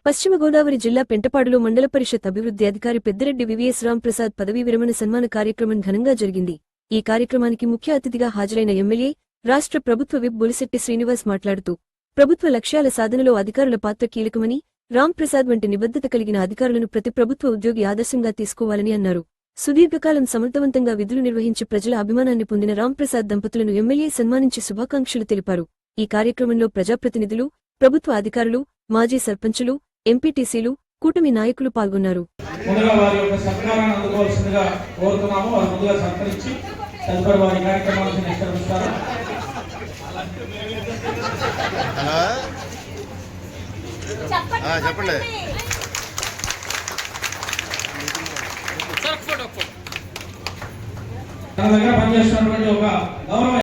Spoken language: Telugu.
పశ్చిమ గోదావరి జిల్లా పెంటపాడులో మండల పరిషత్ అభివృద్ధి అధికారి పెద్దిరెడ్డి వివిఎస్ రాంప్రసాద్ పదవీ విరమణ సన్మాన కార్యక్రమం ఘనంగా జరిగింది. ఈ కార్యక్రమానికి ముఖ్య అతిథిగా హాజరైన ఎమ్మెల్యే, రాష్ట్ర ప్రభుత్వ విప్ బొలిశెట్టి శ్రీనివాస్ మాట్లాడుతూ, ప్రభుత్వ లక్ష్యాల సాధనలో అధికారుల పాత్ర కీలకమని, రాంప్రసాద్ వంటి నిబద్ధత కలిగిన అధికారులను ప్రతి ప్రభుత్వ ఉద్యోగి ఆదర్శంగా తీసుకోవాలని అన్నారు. సుదీర్ఘకాలం సమర్థవంతంగా విధులు నిర్వహించి ప్రజల అభిమానాన్ని పొందిన రాంప్రసాద్ దంపతులను ఎమ్మెల్యే సన్మానించి శుభాకాంక్షలు తెలిపారు. ఈ కార్యక్రమంలో ప్రజాప్రతినిధులు, ప్రభుత్వ అధికారులు, మాజీ సర్పంచులు, ఎంపీటీసీలు, కూటమి నాయకులు పాల్గొన్నారు. తన దగ్గర పనిచేస్తున్నటువంటి ఒక గౌరవ